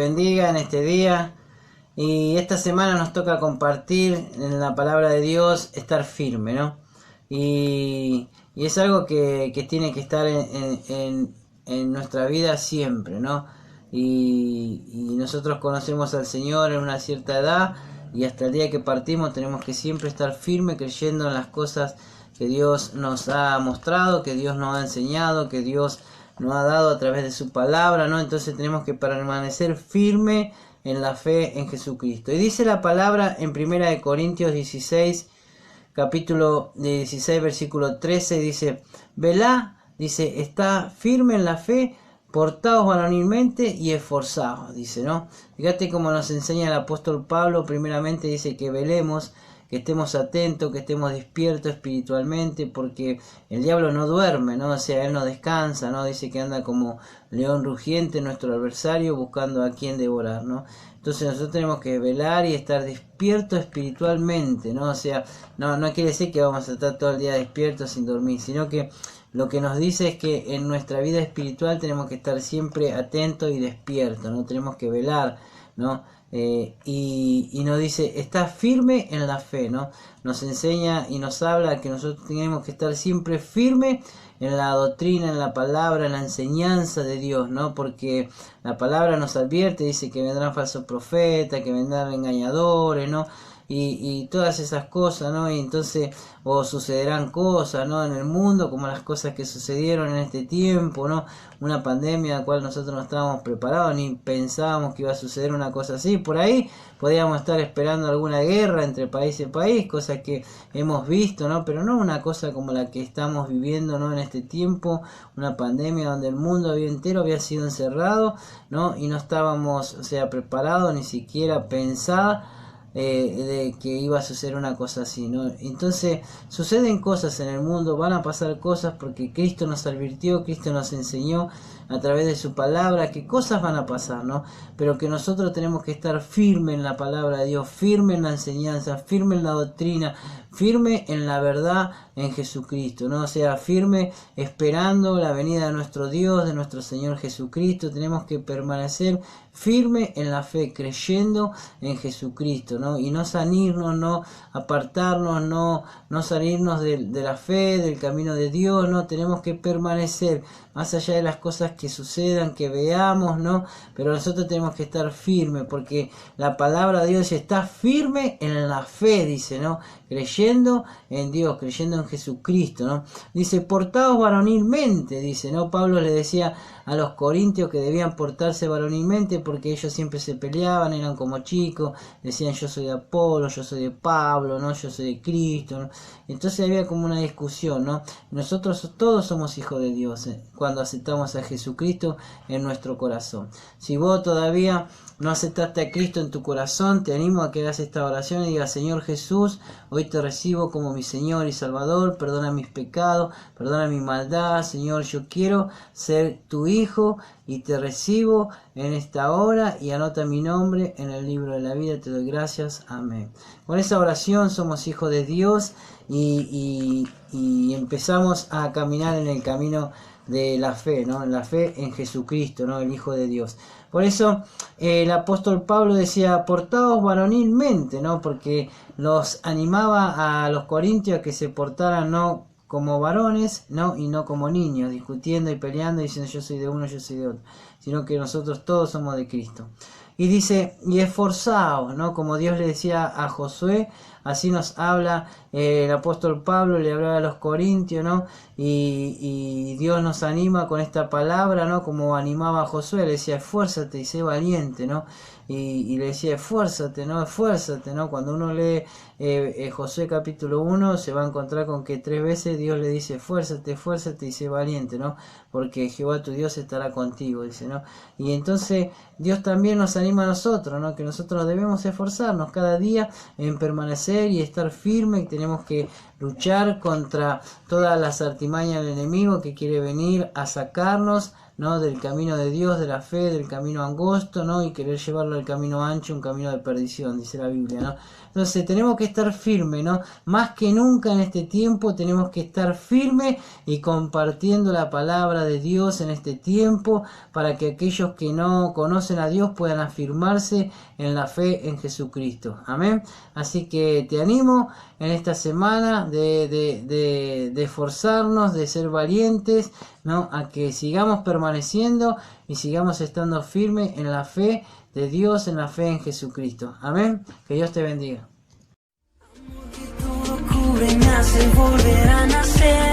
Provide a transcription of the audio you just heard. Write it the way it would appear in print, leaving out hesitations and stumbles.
bendiga en este día. Y esta semana nos toca compartir en la palabra de Dios, estar firme, ¿no? Y es algo que tiene que estar en nuestra vida siempre, ¿no? Y nosotros conocemos al Señor en una cierta edad y hasta el día que partimos tenemos que siempre estar firme creyendo en las cosas que Dios nos ha mostrado, que Dios nos ha enseñado, que Dios nos ha dado a través de su palabra, ¿no? Entonces tenemos que permanecer firme en la fe en Jesucristo. Y dice la palabra en 1 Corintios 16, capítulo 16, versículo 13, dice: velá, dice, está firme en la fe, portaos varonilmente y esforzaos, dice, ¿no? Fíjate cómo nos enseña el apóstol Pablo. Primeramente dice que velemos, que estemos atentos, que estemos despiertos espiritualmente, porque el diablo no duerme, ¿no? O sea, él no descansa, ¿no? Dice que anda como león rugiente, nuestro adversario, buscando a quien devorar, ¿no? Entonces nosotros tenemos que velar y estar despiertos espiritualmente, ¿no? O sea, no quiere decir que vamos a estar todo el día despiertos sin dormir, sino que lo que nos dice es que en nuestra vida espiritual tenemos que estar siempre atentos y despiertos, ¿no? Tenemos que velar, ¿no? Y nos dice, está firme en la fe, ¿no? Nos enseña y nos habla que nosotros tenemos que estar siempre firmes en la doctrina, en la palabra, en la enseñanza de Dios, ¿no? Porque la palabra nos advierte, dice que vendrán falsos profetas, que vendrán engañadores, ¿no? Y todas esas cosas, ¿no? Y entonces, o sucederán cosas, ¿no? En el mundo, como las cosas que sucedieron en este tiempo, ¿no? Una pandemia a la cual nosotros no estábamos preparados, ni pensábamos que iba a suceder una cosa así. Por ahí podíamos estar esperando alguna guerra entre país y país, cosas que hemos visto, ¿no? Pero no una cosa como la que estamos viviendo, ¿no? En este tiempo, una pandemia donde el mundo entero había sido encerrado, ¿no? Y no estábamos, o sea, preparados, ni siquiera pensar de que iba a suceder una cosa así, ¿no? Entonces suceden cosas en el mundo, van a pasar cosas porque Cristo nos advirtió, Cristo nos enseñó a través de su palabra que cosas van a pasar, ¿no? Pero que nosotros tenemos que estar firme en la palabra de Dios, firme en la enseñanza, firme en la doctrina, firme en la verdad en Jesucristo, ¿no? O sea, firme esperando la venida de nuestro Dios, de nuestro Señor Jesucristo. Tenemos que permanecer firme en la fe, creyendo en Jesucristo, ¿no? Y no salirnos, no apartarnos, no salirnos de la fe, del camino de Dios, ¿no? Tenemos que permanecer más allá de las cosas que sucedan, que veamos, ¿no? Pero nosotros tenemos que estar firmes, porque la palabra de Dios está firme en la fe, dice, ¿no? Creyendo en Dios, creyendo en Jesucristo, ¿no? Dice, portaos varonilmente, dice, ¿no? Pablo le decía a los corintios que debían portarse varonilmente porque ellos siempre se peleaban, eran como chicos, decían yo soy de Apolo, yo soy de Pablo, ¿no? Yo soy de Cristo, ¿no? Entonces había como una discusión, ¿no? Nosotros todos somos hijos de Dios, cuando aceptamos a Jesucristo en nuestro corazón. Si vos todavía no aceptaste a Cristo en tu corazón, te animo a que hagas esta oración y digas: Señor Jesús, hoy te recibo como mi Señor y Salvador, perdona mis pecados, perdona mi maldad, Señor, yo quiero ser tu hijo y te recibo en esta hora y anota mi nombre en el libro de la vida, te doy gracias, amén. Con esa oración somos hijos de Dios y empezamos a caminar en el camino de la fe, ¿no? En la fe en Jesucristo, ¿no? El Hijo de Dios. Por eso el apóstol Pablo decía: portaos varonilmente, ¿no? Porque los animaba a los corintios a que se portaran no como varones, ¿no? Y no como niños, discutiendo y peleando, diciendo yo soy de uno, yo soy de otro, sino que nosotros todos somos de Cristo. Y dice, y esforzaos, ¿no? Como Dios le decía a Josué, así nos habla el apóstol Pablo, le hablaba a los corintios, ¿no? Y Dios nos anima con esta palabra, ¿no? Como animaba a Josué, le decía, esfuérzate y sé valiente, ¿no? Y le decía, esfuérzate, ¿no? Esfuérzate, ¿no? Cuando uno lee Josué capítulo 1, se va a encontrar con que 3 veces Dios le dice, esfuérzate, esfuérzate y sé valiente, ¿no? Porque Jehová tu Dios estará contigo, dice, ¿no? Y entonces Dios también nos anima a nosotros, ¿no? Que nosotros debemos esforzarnos cada día en permanecer y estar firmes, y tenemos que luchar contra todas las artimañas del enemigo que quiere venir a sacarnos ¿no? Del camino de Dios, de la fe, del camino angosto, ¿no? Y querer llevarlo al camino ancho, un camino de perdición, dice la Biblia, ¿no? Entonces tenemos que estar firmes, ¿no? Más que nunca en este tiempo tenemos que estar firmes y compartiendo la palabra de Dios en este tiempo para que aquellos que no conocen a Dios puedan afirmarse en la fe en Jesucristo. Amén. Así que te animo en esta semana de esforzarnos, de ser valientes, ¿no? A que sigamos permaneciendo y sigamos estando firmes en la fe de Dios, en la fe en Jesucristo. Amén. Que Dios te bendiga. Me hace volver a nacer.